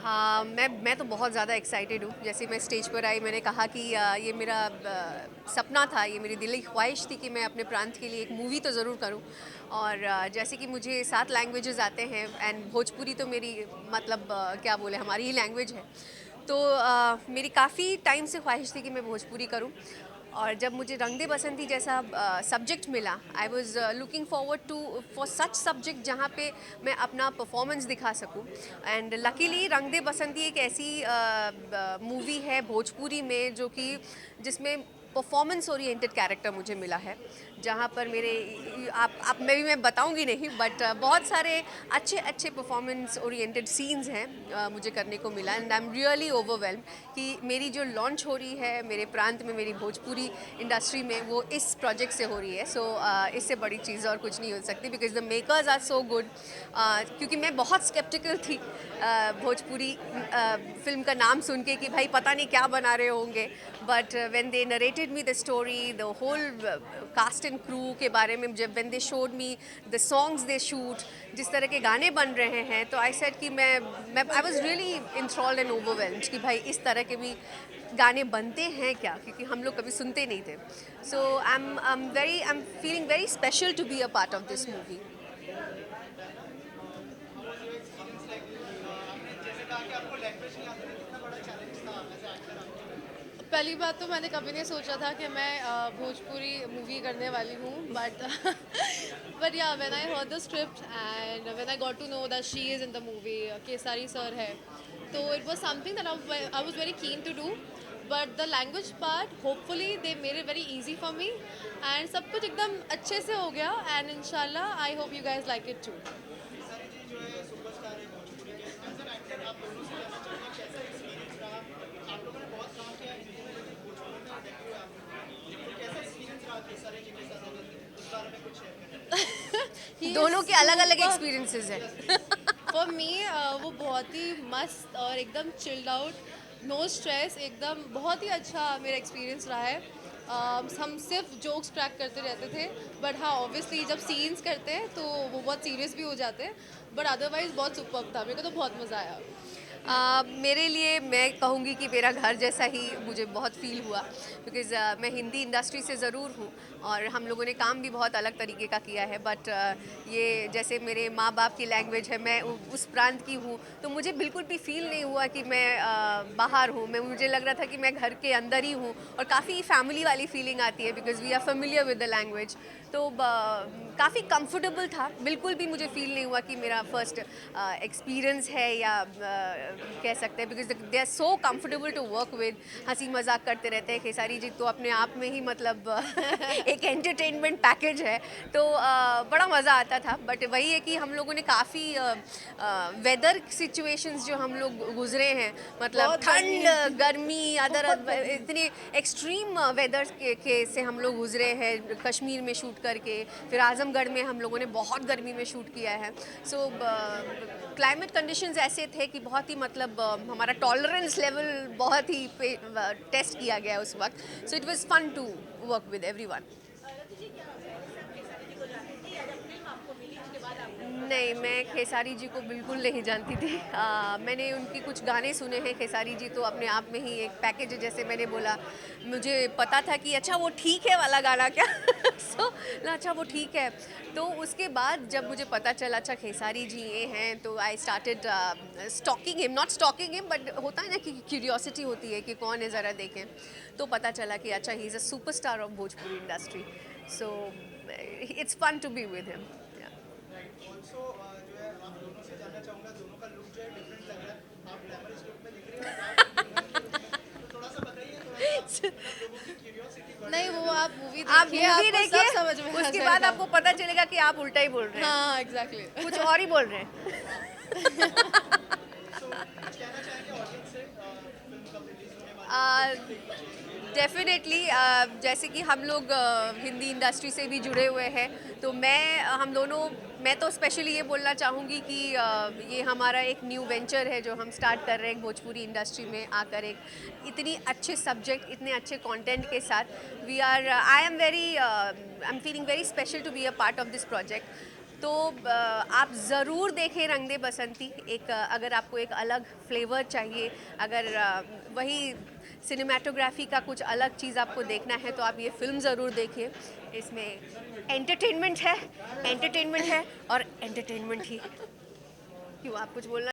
मैं तो बहुत ज़्यादा एक्साइटेड हूँ। जैसे मैं स्टेज पर आई, मैंने कहा कि ये मेरा सपना था, ये मेरी दिली ख्वाहिश थी कि मैं अपने प्रांत के लिए एक मूवी तो ज़रूर करूँ। और जैसे कि मुझे 7 लैंग्वेजेस आते हैं एंड भोजपुरी तो मेरी मतलब क्या बोले, हमारी ही लैंग्वेज है। तो मेरी काफ़ी टाइम से ख्वाहिश थी कि मैं भोजपुरी करूँ। और जब मुझे रंग दे बसंती जैसा सब्जेक्ट मिला, I was looking forward to for such subject जहाँ पे मैं अपना परफॉर्मेंस दिखा सकूं। एंड लकीली रंग दे बसंती एक ऐसी मूवी है भोजपुरी में जो कि जिसमें परफॉर्मेंस ओरिएंटेड कैरेक्टर मुझे मिला है, जहाँ पर मेरे आप मैं बताऊंगी नहीं, बट बहुत सारे अच्छे अच्छे परफॉर्मेंस ओरिएंटेड सीन्स हैं मुझे करने को मिला। And I am really overwhelm कि मेरी जो लॉन्च हो रही है मेरे प्रांत में, मेरी भोजपुरी इंडस्ट्री में, वो इस प्रोजेक्ट से हो रही है। सो इससे बड़ी चीज़ और कुछ नहीं हो सकती, because the makers are so good. क्योंकि मैं बहुत स्केप्टिकल थी भोजपुरी फिल्म का नाम सुन के कि भाई पता नहीं क्या बना रहे होंगे, but when they narrated me the story, the whole cast and crew के बारे में, जब when they showed me the songs they shoot, जिस तरह के गाने बन रहे हैं, तो आई सेड कि मैं I was really enthralled and overwhelmed कि भाई इस तरह के भी गाने बनते हैं क्या, क्योंकि हम लोग कभी सुनते नहीं थे। So I am feeling very special to be a part of this movie. पहली बात तो मैंने कभी नहीं सोचा था कि मैं भोजपुरी मूवी करने वाली हूँ, बट बट या when I heard the script and when I got to know that she is in the movie, Khesari sir है, तो it was something that I was very keen to do, but the language part hopefully they made it very easy for me, and सब कुछ एकदम अच्छे से हो गया, and इंशाल्लाह I hope you guys like it too. He is दोनों के अलग अलग सुपर। एक्सपीरियंसेस हैं। फॉर मी वो बहुत ही मस्त और एकदम चिल्ड आउट, नो स्ट्रेस, एकदम बहुत ही अच्छा मेरा एक्सपीरियंस रहा है। हम सिर्फ जोक्स क्रैक करते रहते थे, बट हाँ ऑब्वियसली जब सीन्स करते हैं तो वो बहुत सीरियस भी हो जाते हैं, बट अदरवाइज बहुत सुपर्ब था, मेरे को तो बहुत मज़ा आया। मेरे लिए मैं कहूँगी कि मेरा घर जैसा ही मुझे बहुत फील हुआ, बिकॉज़ मैं हिंदी इंडस्ट्री से ज़रूर हूँ और हम लोगों ने काम भी बहुत अलग तरीके का किया है, बट ये जैसे मेरे माँ बाप की लैंग्वेज है, मैं उस प्रांत की हूँ, तो मुझे बिल्कुल भी फील नहीं हुआ कि मैं बाहर हूँ। मुझे लग रहा था कि मैं घर के अंदर ही हूँ, और काफ़ी फैमिली वाली फीलिंग आती है because we are familiar with the language. तो काफ़ी कंफर्टेबल था, बिल्कुल भी मुझे फील नहीं हुआ कि मेरा फर्स्ट एक्सपीरियंस है, या कह सकते हैं, because they are so comfortable to work with. हंसी मजाक करते रहते हैं। खेसारी जी तो अपने आप में ही मतलब एक एंटरटेनमेंट पैकेज है, तो बड़ा मज़ा आता था। बट वही है कि हम लोगों ने काफ़ी वेदर सिचुएशंस जो हम लोग गुजरे हैं, मतलब बहुत गर्मी ठंड गर्मी, अदर बहुत गर्मी। इतने एक्सट्रीम वेदर के से हम लोग गुजरे हैं, कश्मीर में शूट करके, फिर आजमगढ़ में हम लोगों ने बहुत गर्मी में शूट किया है। सो क्लाइमेट कंडीशंस ऐसे थे कि बहुत ही मतलब हमारा टॉलरेंस लेवल बहुत ही टेस्ट किया गया उस वक्त। So it was fun to work with everyone. नहीं, मैं खेसारी जी को बिल्कुल नहीं जानती थी। मैंने उनके कुछ गाने सुने हैं। खेसारी जी तो अपने आप में ही एक पैकेज है, जैसे मैंने बोला। मुझे पता था कि अच्छा वो ठीक है वाला गाना क्या सो अच्छा वो ठीक है। तो उसके बाद जब मुझे पता चला अच्छा खेसारी जी ये हैं, तो I started stalking him, not stalking him, but होता है ना कि क्यूरियोसिटी होती है कि कौन है, ज़रा देखें। तो पता चला कि अच्छा ही is a superstar of Bhojpuri industry. So it's fun to be with him. Also जो है आप दोनों से जानना चाहूँगा, दोनों का लुक जो है डिफरेंट लग रहा है। आप ग्लैमरस लुक में दिख रहे हैं और आप दुल्हन के लुक में, तो थोड़ा सा बताइए, थोड़ा सा मतलब लोगों की क्यूरियोसिटी बढ़ नहीं, रही वो है। आप मूवी आप देखिए, मूवी आपको देखिए, सब समझ में आ उसके बाद जाएगा। आपको पता चलेगा कि आप उल्टा ही बोल रहे हैं, हाँ एग्जैक्टली कुछ और ही बोल रहे हैं। सो कुछ कहना चाहेंगे ऑडियंस से, फिल्म कब रिलीज होने वाली है, उनको क्या देखना चाहिए? डेफिनेटली जैसे कि हम लोग हिंदी इंडस्ट्री से भी जुड़े हुए हैं, तो हम दोनों, मैं तो स्पेशली ये बोलना चाहूँगी कि ये हमारा एक न्यू वेंचर है जो हम स्टार्ट कर रहे हैं भोजपुरी इंडस्ट्री में आकर, एक इतनी अच्छे सब्जेक्ट, इतने अच्छे कंटेंट के साथ। We are I am feeling very special to be a part of this project. तो आप ज़रूर देखें रंग दे बसंती। एक अगर आपको एक अलग फ्लेवर चाहिए, अगर वही सिनेमाटोग्राफी का कुछ अलग चीज़ आपको देखना है तो आप ये फ़िल्म ज़रूर देखिए। इसमें एंटरटेनमेंट है और एंटरटेनमेंट ही। क्यों, आप कुछ बोलना